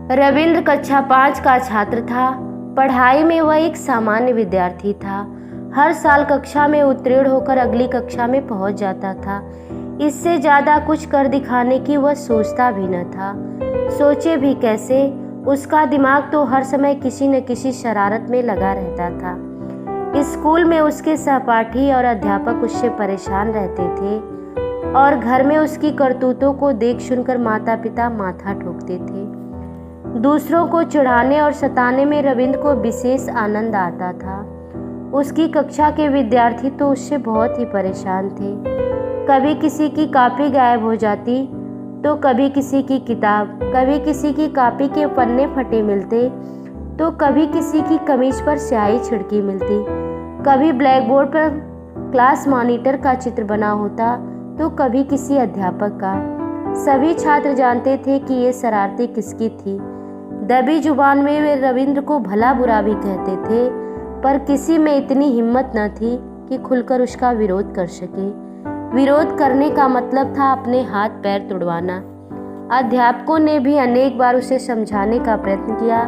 रविंद्र कक्षा 5 का छात्र था। पढ़ाई में वह एक सामान्य विद्यार्थी था। हर साल कक्षा में उत्तीर्ण होकर अगली कक्षा में पहुंच जाता था। इससे ज़्यादा कुछ कर दिखाने की वह सोचता भी न था। सोचे भी कैसे, उसका दिमाग तो हर समय किसी न किसी शरारत में लगा रहता था। स्कूल में उसके सहपाठी और अध्यापक उससे परेशान रहते थे और घर में उसकी करतूतों को देख सुनकर माता पिता माथा ठोकते थे। दूसरों को चिढ़ाने और सताने में रविंद्र को विशेष आनंद आता था। उसकी कक्षा के विद्यार्थी तो उससे बहुत ही परेशान थे। कभी किसी की कॉपी गायब हो जाती तो कभी किसी की किताब, कभी किसी की कॉपी के पन्ने फटे मिलते तो कभी किसी की कमीज पर स्याही छिड़की मिलती, कभी ब्लैक बोर्ड पर क्लास मॉनिटर का चित्र बना होता तो कभी किसी अध्यापक का। सभी छात्र जानते थे कि ये शरारतें किसकी थी। दबी जुबान में वे रविंद्र को भला बुरा भी कहते थे, पर किसी में इतनी हिम्मत न थी कि खुलकर उसका विरोध कर सके। विरोध करने का मतलब था अपने हाथ पैर तुड़वाना। अध्यापकों ने भी अनेक बार उसे समझाने का प्रयत्न किया।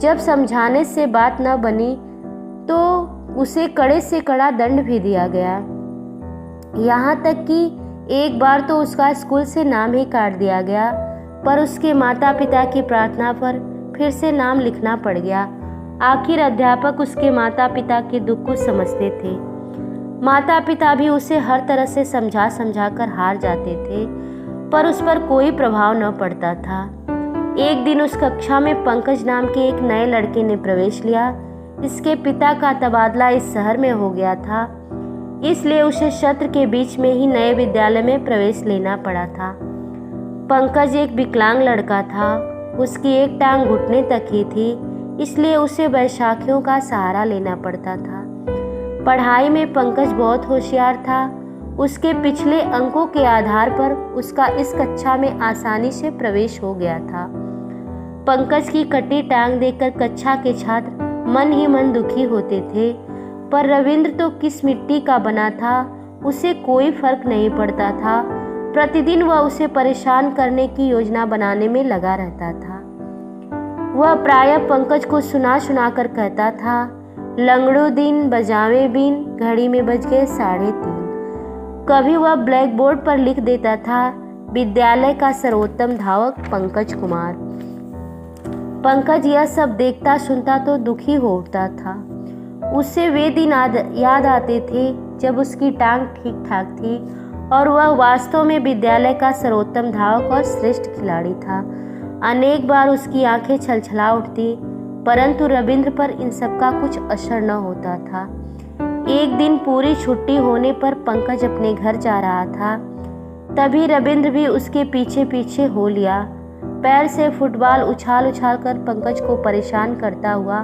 जब समझाने से बात न बनी तो उसे कड़े से कड़ा दंड भी दिया गया। यहाँ तक कि एक बार तो उसका स्कूल से नाम ही काट दिया गया, पर उसके माता पिता की प्रार्थना पर फिर से नाम लिखना पड़ गया। आखिर अध्यापक उसके माता पिता के दुख को समझते थे। माता पिता भी उसे हर तरह से समझा कर हार जाते थे, पर उस पर कोई प्रभाव न पड़ता था। एक दिन उस कक्षा में पंकज नाम के एक नए लड़के ने प्रवेश लिया। इसके पिता का तबादला इस शहर में हो गया था, इसलिए उसे सत्र के बीच में ही नए विद्यालय में प्रवेश लेना पड़ा था। पंकज एक विकलांग लड़का था। उसकी एक टांग घुटने तक ही थी, इसलिए उसे बैसाखियों का सहारा लेना पड़ता था। पढ़ाई में पंकज बहुत होशियार था। उसके पिछले अंकों के आधार पर उसका इस कक्षा में आसानी से प्रवेश हो गया था। पंकज की कटी टांग देखकर कक्षा के छात्र मन ही मन दुखी होते थे, पर रविंद्र तो किस मिट्टी का बना था, उसे कोई फर्क नहीं पड़ता था। प्रतिदिन वह उसे परेशान करने की योजना बनाने में लगा रहता था। वह प्रायः पंकज को सुना कर कहता था, लंगड़ू दिन बजावे बीन, घड़ी में बज गए 3:30। कभी वह ब्लैक बोर्ड पर लिख देता था, विद्यालय का सर्वोत्तम धावक पंकज कुमार। पंकज यह सब देखता सुनता तो दुखी हो उठता था। उससे वे दिन याद आते थे जब उसकी टांग ठीक ठाक थी और वह वास्तव में विद्यालय का सर्वोत्तम धावक और श्रेष्ठ खिलाड़ी था। अनेक बार उसकी आंखें छलछला उठती, परंतु रविंद्र पर इन सब का कुछ असर न होता था। एक दिन पूरी छुट्टी होने पर पंकज अपने घर जा रहा था। तभी रविंद्र भी उसके पीछे पीछे हो लिया। पैर से फुटबॉल उछाल कर पंकज को परेशान करता हुआ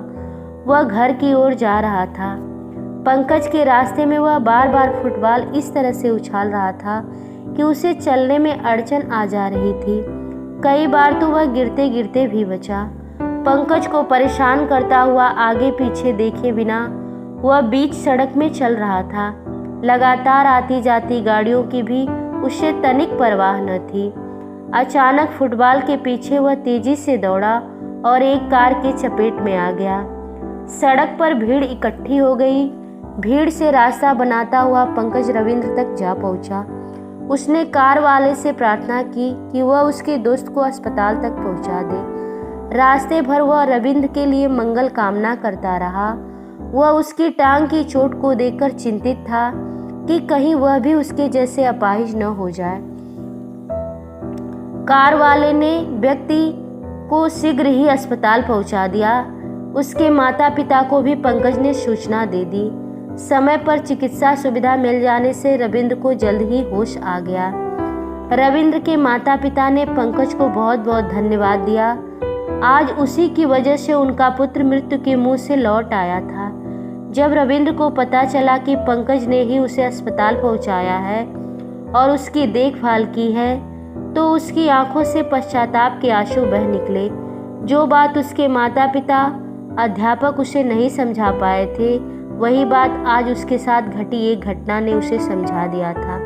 वह घर की ओर जा रहा था। पंकज के रास्ते में वह बार बार फुटबॉल इस तरह से उछाल रहा था कि उसे चलने में अड़चन आ जा रही थी। कई बार तो वह गिरते गिरते भी बचा। पंकज को परेशान करता हुआ आगे पीछे देखे बिना वह बीच सड़क में चल रहा था। लगातार आती जाती गाड़ियों की भी उसे तनिक परवाह न थी। अचानक फुटबॉल के पीछे वह तेजी से दौड़ा और एक कार के चपेट में आ गया। सड़क पर भीड़ इकट्ठी हो गई। भीड़ से रास्ता बनाता हुआ पंकज रविंद्र तक जा पहुंचा। उसने कार वाले से प्रार्थना की कि वह उसके दोस्त को अस्पताल तक पहुंचा दे। रास्ते भर वह रविंद्र के लिए मंगल कामना करता रहा। वह उसकी टांग की चोट को देखकर चिंतित था कि कहीं वह भी उसके जैसे अपाहिज न हो जाए। कार वाले ने व्यक्ति को शीघ्र ही अस्पताल पहुंचा दिया। उसके माता पिता को भी पंकज ने सूचना दे दी। समय पर चिकित्सा सुविधा मिल जाने से रविंद्र को जल्द ही होश आ गया। रविंद्र के माता पिता ने पंकज को बहुत बहुत धन्यवाद दिया। आज उसी की वजह से उनका पुत्र मृत्यु के मुंह से लौट आया था। जब रविंद्र को पता चला कि पंकज ने ही उसे अस्पताल पहुंचाया है और उसकी देखभाल की है, तो उसकी आंखों से पश्चाताप के आंसू बह निकले। जो बात उसके माता पिता अध्यापक उसे नहीं समझा पाए थे, वही बात आज उसके साथ घटी एक घटना ने उसे समझा दिया था।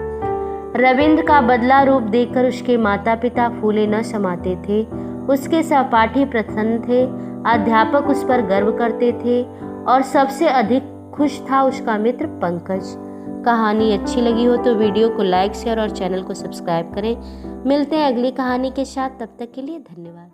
रविंद्र का बदला रूप देखकर उसके माता पिता फूले न समाते थे। उसके सहपाठी प्रसन्न थे, अध्यापक उस पर गर्व करते थे और सबसे अधिक खुश था उसका मित्र पंकज। कहानी अच्छी लगी हो तो वीडियो को लाइक, शेयर और चैनल को सब्सक्राइब करें। मिलते हैं अगली कहानी के साथ, तब तक के लिए धन्यवाद।